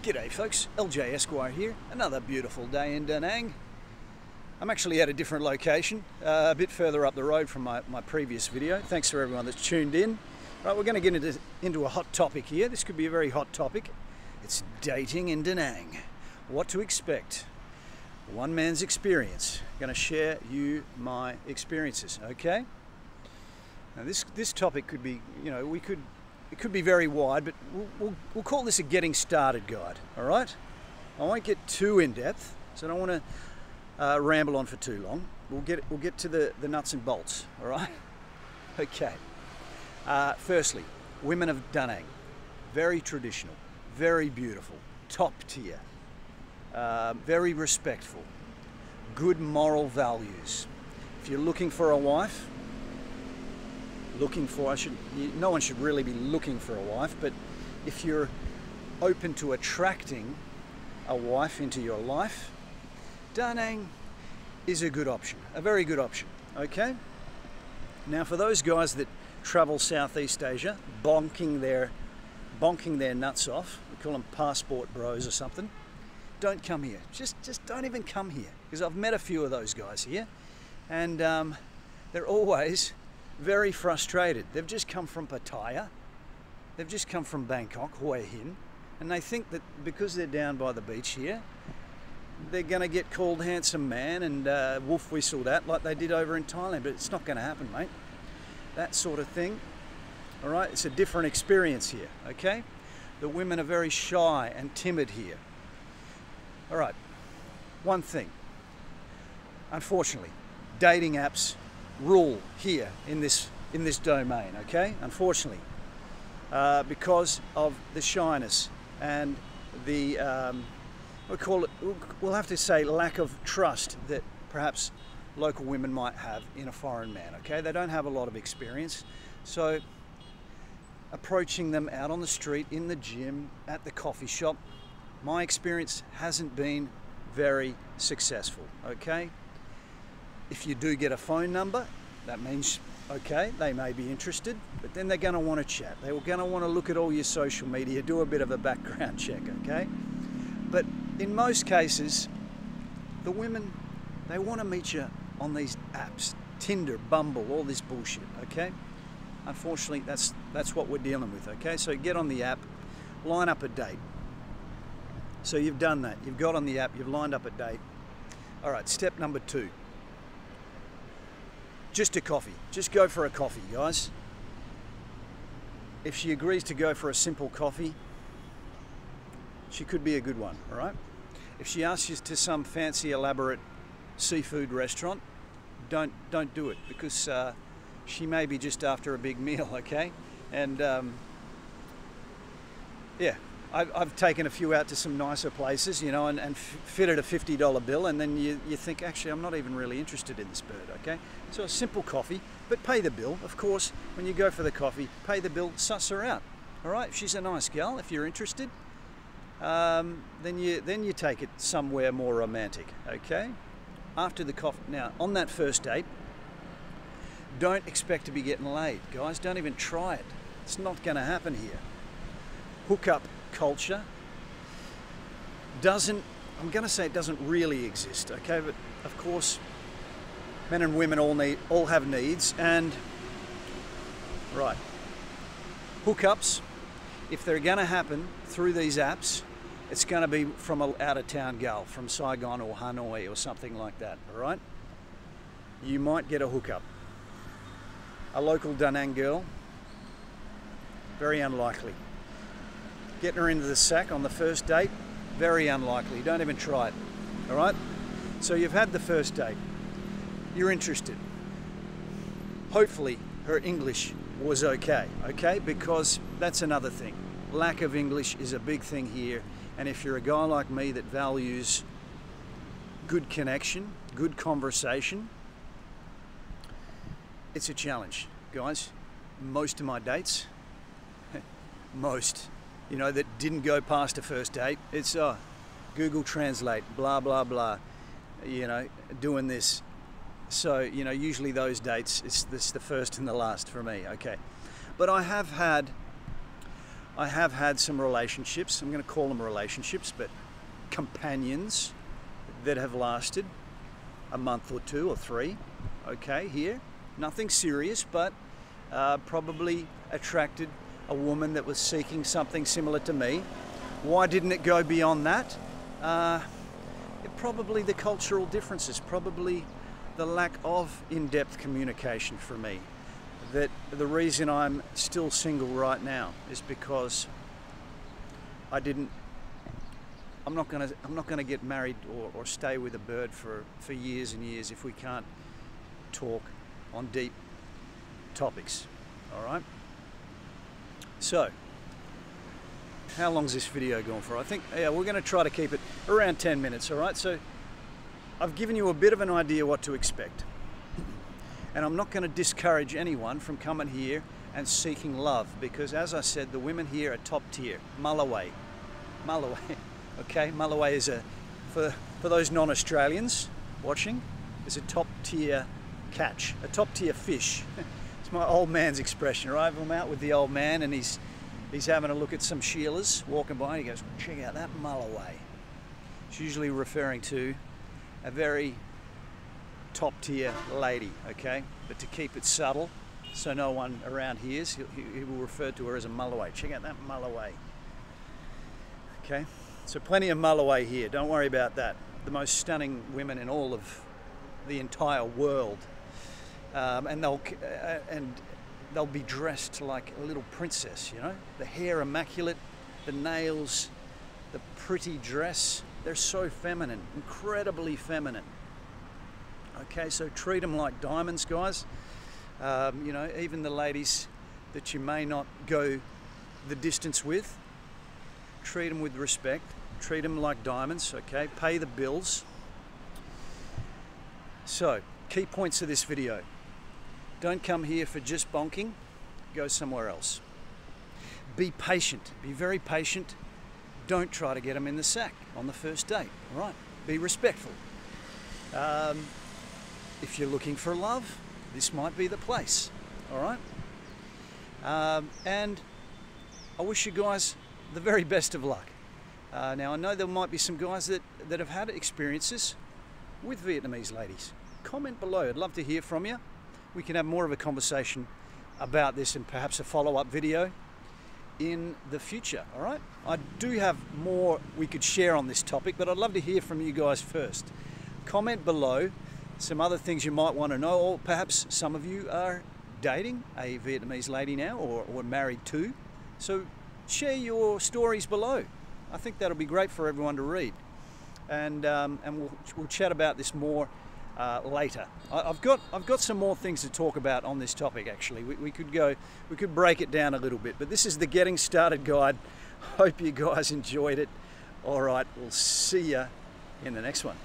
G'day folks, LJ Esquire here. Another beautiful day in DaNang. I'm actually at a different location, a bit further up the road from my previous video. Thanks for everyone that's tuned in. Right, we're going to get into a hot topic here. This could be a very hot topic. It's dating in DaNang. What to expect. One man's experience. I'm going to share you my experiences, okay? Now this topic could be, it could be very wide, but we'll call this a getting started guide, all right? I won't get too in-depth, so I don't want to ramble on for too long. We'll get to the nuts and bolts, all right? Okay. Firstly, women of DaNang. Very traditional, very beautiful, top tier, very respectful, good moral values. If you're looking for a wife, no one should really be looking for a wife, but if you're open to attracting a wife into your life, DaNang is a good option, a very good option, okay? Now for those guys that travel Southeast Asia, bonking their nuts off, we call them passport bros or something, don't come here. Just don't even come here, because I've met a few of those guys here, and they're always very frustrated. They've just come from Pattaya, they've just come from Bangkok, Hue Hin, and they think that because they're down by the beach here, they're going to get called handsome man and wolf whistled at like they did over in Thailand, but it's not going to happen, mate. That sort of thing, all right? It's a different experience here, okay? The women are very shy and timid here. All right, one thing, unfortunately, dating apps rule here in this domain, okay? Unfortunately, because of the shyness and the we'll have to say lack of trust that perhaps local women might have in a foreign man, okay? They don't have a lot of experience, so approaching them out on the street, in the gym, at the coffee shop, my experience hasn't been very successful, okay? If you do get a phone number, that means, okay, they may be interested, but then they're going to want to chat. They're going to want to look at all your social media, do a bit of a background check, okay? But in most cases, the women, they want to meet you on these apps, Tinder, Bumble, all this bullshit, okay? Unfortunately, that's what we're dealing with, okay? So get on the app, line up a date. So you've done that. You've got on the app, you've lined up a date. All right, step number 2. Just a coffee. Just go for a coffee, guys. If she agrees to go for a simple coffee, she could be a good one, all right? If she asks you to some fancy, elaborate seafood restaurant, don't do it, because she may be just after a big meal, okay? And yeah, I've taken a few out to some nicer places, and fitted a $50 bill, and then you think, actually, I'm not even really interested in this bird, okay? So a simple coffee, but pay the bill, of course. When you go for the coffee, pay the bill, suss her out, all right? If she's a nice gal, if you're interested, then you take it somewhere more romantic, okay? After the coffee, now on that first date, don't expect to be getting laid, guys. Don't even try it. It's not going to happen here. Hookup culture doesn't really exist, okay? But of course, men and women all have needs, and right, hookups, if they're going to happen through these apps, it's going to be from an out-of-town gal, from Saigon or Hanoi or something like that, all right? You might get a hookup. A local DaNang girl, very unlikely. Getting her into the sack on the first date, very unlikely. Don't even try it, all right? So you've had the first date. You're interested. Hopefully her English was okay? Because that's another thing. Lack of English is a big thing here, and if you're a guy like me that values good connection, good conversation, it's a challenge, guys. Most of my dates, that didn't go past a first date, it's Google Translate, blah, blah, blah, doing this. So, usually those dates, it's the first and the last for me, okay? But I have had I have had some relationships, I'm going to call them relationships, but companions that have lasted a month or 2 or 3, okay, here. Nothing serious, but probably attracted a woman that was seeking something similar to me. Why didn't it go beyond that? Probably the cultural differences, probably the lack of in-depth communication for me. That the reason I'm still single right now is because I'm not gonna get married or stay with a bird for years and years if we can't talk on deep topics. All right. So, how long's this video going for? I think, yeah, we're going to try to keep it around 10 minutes. All right. So, I've given you a bit of an idea what to expect, and I'm not going to discourage anyone from coming here and seeking love, because, as I said, the women here are top tier. Mulloway. Okay, Mulloway is for those non-Australians watching, is a top tier catch, a top tier fish. It's my old man's expression, right? I'm out with the old man and he's having a look at some sheelers walking by and he goes, check out that Mulloway. It's usually referring to a very top tier lady, okay? But to keep it subtle, so no one around hears, he will refer to her as a Mulloway. Check out that Mulloway. Okay, so plenty of Mulloway here, don't worry about that. The most stunning women in all of the entire world. And they'll be dressed like a little princess, you know? The hair immaculate, the nails, the pretty dress. They're so feminine, incredibly feminine. Okay, so treat them like diamonds, guys. You know, even the ladies that you may not go the distance with, treat them with respect. Treat them like diamonds, okay? Pay the bills. So, key points of this video. Don't come here for just bonking, go somewhere else. Be patient, be very patient. Don't try to get them in the sack on the first date, all right? Be respectful. If you're looking for love, this might be the place, all right? And I wish you guys the very best of luck. Now, I know there might be some guys that have had experiences with Vietnamese ladies. Comment below, I'd love to hear from you. We can have more of a conversation about this and perhaps a follow-up video in the future, all right? I do have more we could share on this topic, but I'd love to hear from you guys first. Comment below some other things you might want to know, or perhaps some of you are dating a Vietnamese lady now or married to. So share your stories below. I think that'll be great for everyone to read. And we'll chat about this more later. I've got some more things to talk about on this topic. Actually, we could break it down a little bit, but this is the Getting Started guide. Hope you guys enjoyed it. All right, we'll see you in the next one.